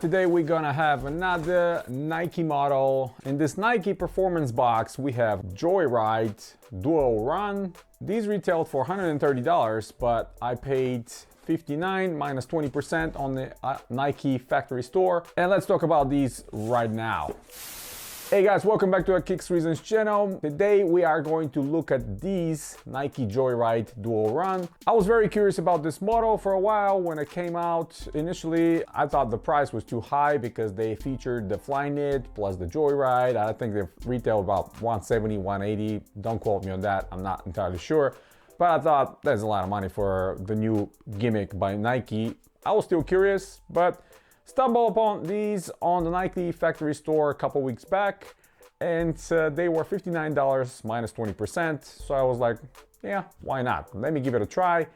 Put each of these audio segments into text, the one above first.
Today we're gonna have another Nike model. In this Nike performance box we have Joyride Dual Run. These retailed for $130, but I paid $59 minus 20% on the Nike factory store. And let's talk about these right now. Hey guys, welcome back to our Kicks Reasons channel. Today we are going to look at these Nike Joyride Dual Run. I was very curious about this model for a while. When it came out initially, I thought the price was too high because they featured the Flyknit plus the Joyride. I think they retail about $170, $180. Don't quote me on that, I'm not entirely sure. But I thought that's a lot of money for the new gimmick by Nike. I was still curious, but stumbled upon these on the Nike factory store a couple weeks back, and they were $59 minus 20%. So I was like, yeah, why not? Let me give it a try.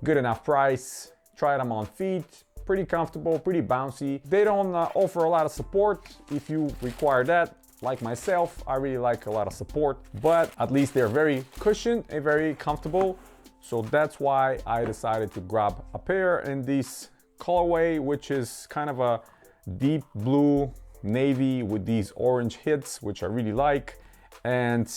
Good enough price. Tried them on feet. Pretty comfortable, pretty bouncy. They don't offer a lot of support if you require that. Like myself, I really like a lot of support, but at least they're very cushioned and very comfortable. So that's why I decided to grab a pair in these colorway, which is kind of a deep blue navy with these orange hits, which I really like. And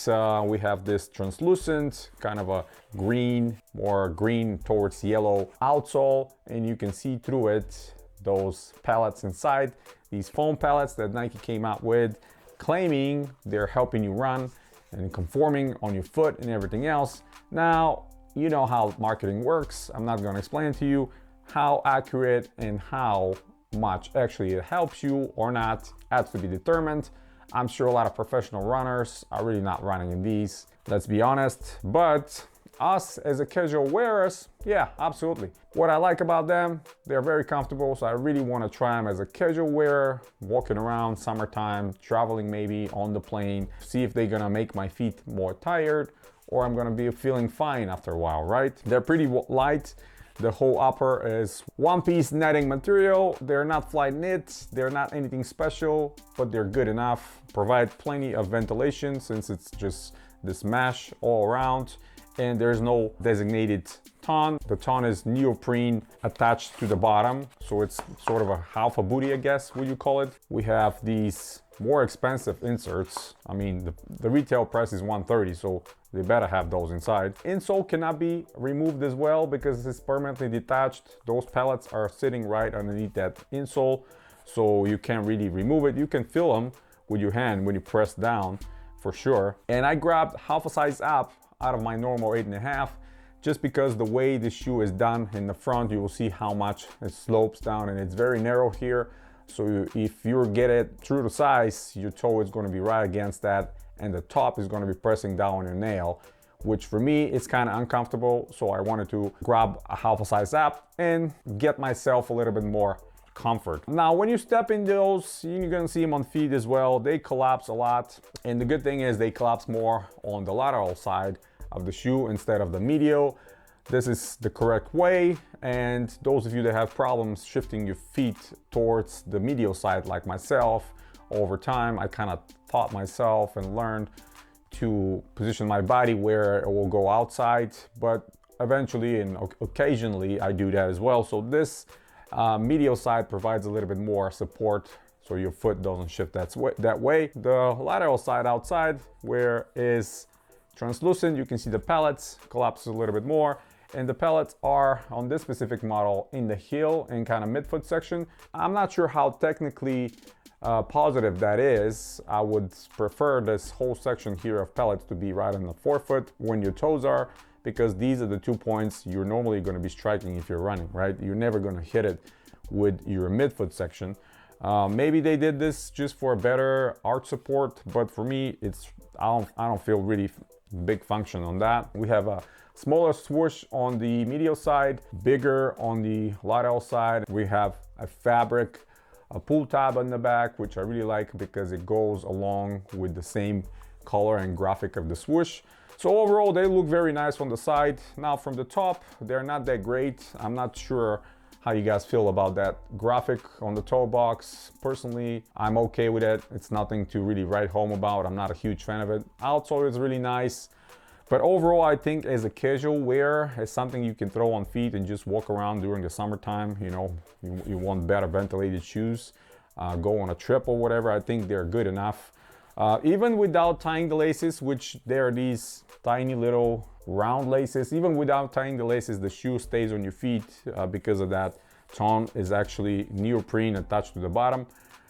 we have this translucent kind of a green, more green towards yellow outsole, and you can see through it those pellets inside, these foam pellets that Nike came out with, claiming they're helping you run and conforming on your foot and everything else. Now, you know how marketing works. I'm not going to explain it to you. How accurate and how much actually it helps you or not has to be determined. I'm sure a lot of professional runners are really not running in these, let's be honest, but us as a casual wearers, yeah, absolutely. What I like about them, they're very comfortable, so I really want to try them as a casual wearer, walking around summertime, traveling maybe on the plane, see if they're gonna make my feet more tired or I'm gonna be feeling fine after a while, right? They're pretty light. The whole upper is one-piece netting material. They're not Flyknit, they're not anything special, but they're good enough. Provide plenty of ventilation since it's just this mesh all around, and there's no designated ton. The ton is neoprene attached to the bottom, so it's sort of a half a booty, I guess, would you call it. We have these more expensive inserts. I mean, the retail price is $130, so they better have those inside. Insole cannot be removed as well because it's permanently detached. Those pellets are sitting right underneath that insole, so you can't really remove it. You can feel them with your hand when you press down, for sure. And I grabbed half a size up out of my normal 8.5, just because the way the shoe is done in the front, you will see how much it slopes down, and it's very narrow here. So if you get it true to size, your toe is going to be right against that, and the top is going to be pressing down on your nail, which for me is kind of uncomfortable. So I wanted to grab a half a size up and get myself a little bit more comfort. Now, when you step in those, you're going to see them on feet as well. They collapse a lot, and the good thing is they collapse more on the lateral side of the shoe instead of the medial. This is the correct way, and those of you that have problems shifting your feet towards the medial side like myself, over time I kind of taught myself and learned to position my body where it will go outside, but eventually and occasionally I do that as well. So this medial side provides a little bit more support so your foot doesn't shift that way. The lateral side outside, where is translucent, you can see the pellets collapse a little bit more, and the pellets are on this specific model in the heel and kind of midfoot section. I'm not sure how technically positive that is. I would prefer this whole section here of pellets to be right on the forefoot when your toes are, because these are the 2 points you're normally going to be striking if you're running, right? You're never going to hit it with your midfoot section. Maybe they did this just for a better arch support, but for me, I don't feel really big function on that. We have a smaller swoosh on the medial side, bigger on the lateral side. We have a fabric, a pull tab on the back, which I really like because it goes along with the same color and graphic of the swoosh. So overall, they look very nice on the side. Now from the top, they're not that great. I'm not sure how you guys feel about that graphic on the toe box. Personally, I'm okay with it. It's nothing to really write home about. I'm not a huge fan of it. Outsole is really nice. But overall, I think as a casual wear, it's something you can throw on feet and just walk around during the summertime. You know, you want better ventilated shoes. go on a trip or whatever. I think they're good enough. Even without tying the laces, which they're these tiny little round laces, even without tying the laces, the shoe stays on your feet because of that tone is actually neoprene attached to the bottom.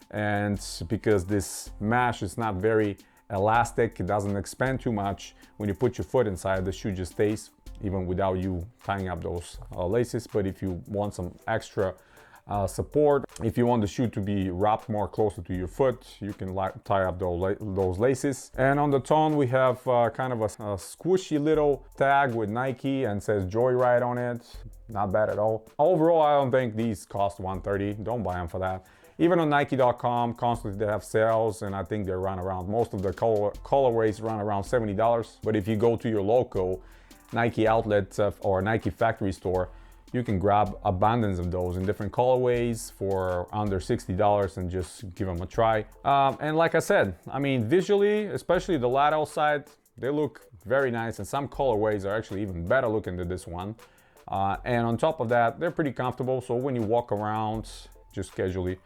And because this mesh is not very elastic, it doesn't expand too much. When you put your foot inside, the shoe just stays even without you tying up those laces. But if you want some extra support, if you want the shoe to be wrapped more closer to your foot, you can tie up those laces. And on the tone, we have kind of a squishy little tag with Nike and says Joyride on it. Not bad at all. Overall, I don't think these cost $130. Don't buy them for that. Even on Nike.com, constantly they have sales, and I think they run around, most of the colorways run around $70. But if you go to your local Nike outlet or Nike factory store, you can grab abundance of those in different colorways for under $60 and just give them a try. And like I said, I mean, visually, especially the lateral side, they look very nice, and some colorways are actually even better looking than this one. And on top of that, they're pretty comfortable. So when you walk around just casually,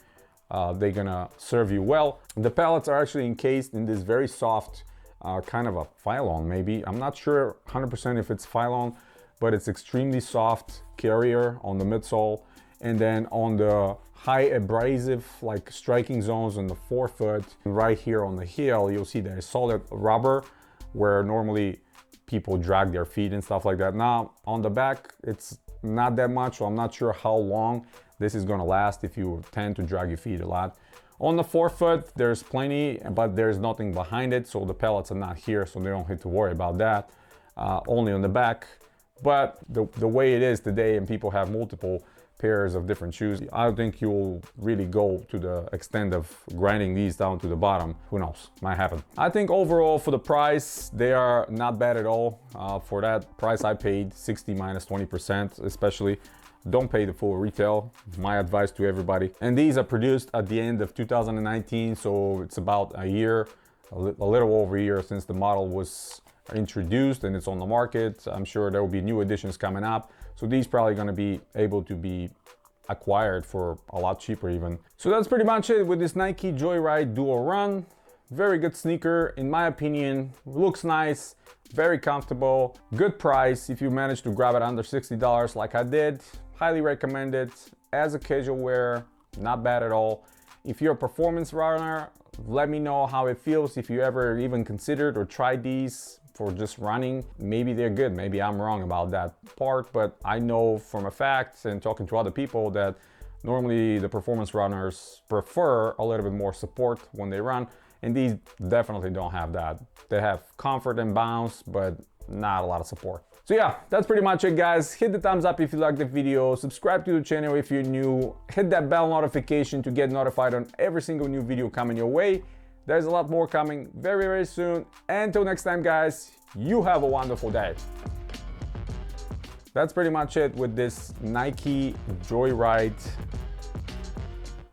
they're gonna serve you well. The pellets are actually encased in this very soft kind of a phylon maybe. I'm not sure 100% if it's phylon, but it's extremely soft carrier on the midsole. And then on the high abrasive, like striking zones on the forefoot, right here on the heel, you'll see there's solid rubber where normally people drag their feet and stuff like that. Now on the back, it's not that much, so I'm not sure how long this is gonna last if you tend to drag your feet a lot. On the forefoot, there's plenty, but there's nothing behind it, so the pellets are not here, so they don't have to worry about that. Only on the back. But the way it is today, and people have multiple pairs of different shoes, I don't think you'll really go to the extent of grinding these down to the bottom. Who knows, might happen. I think overall for the price, they are not bad at all. For that price I paid, 60 minus 20%, especially. Don't pay the full retail, my advice to everybody. And these are produced at the end of 2019, so it's about a year, a little over a year since the model was introduced and it's on the market. I'm sure there will be new editions coming up, so these probably going to be able to be acquired for a lot cheaper even. So that's pretty much it with this Nike Joyride Dual Run. Very good sneaker in my opinion. Looks nice, very comfortable, good price. If you manage to grab it under $60 like I did, highly recommend it. As a casual wear, not bad at all. If you're a performance runner, let me know how it feels. If you ever even considered or tried these for just running, maybe they're good. Maybe I'm wrong about that part, but I know from a fact and talking to other people that normally the performance runners prefer a little bit more support when they run, and these definitely don't have that. They have comfort and bounce, but not a lot of support. So yeah, that's pretty much it, guys. Hit the thumbs up if you liked the video, subscribe to the channel if you're new, hit that bell notification to get notified on every single new video coming your way. There's a lot more coming very, very soon. Until next time, guys, you have a wonderful day. That's pretty much it with this Nike Joyride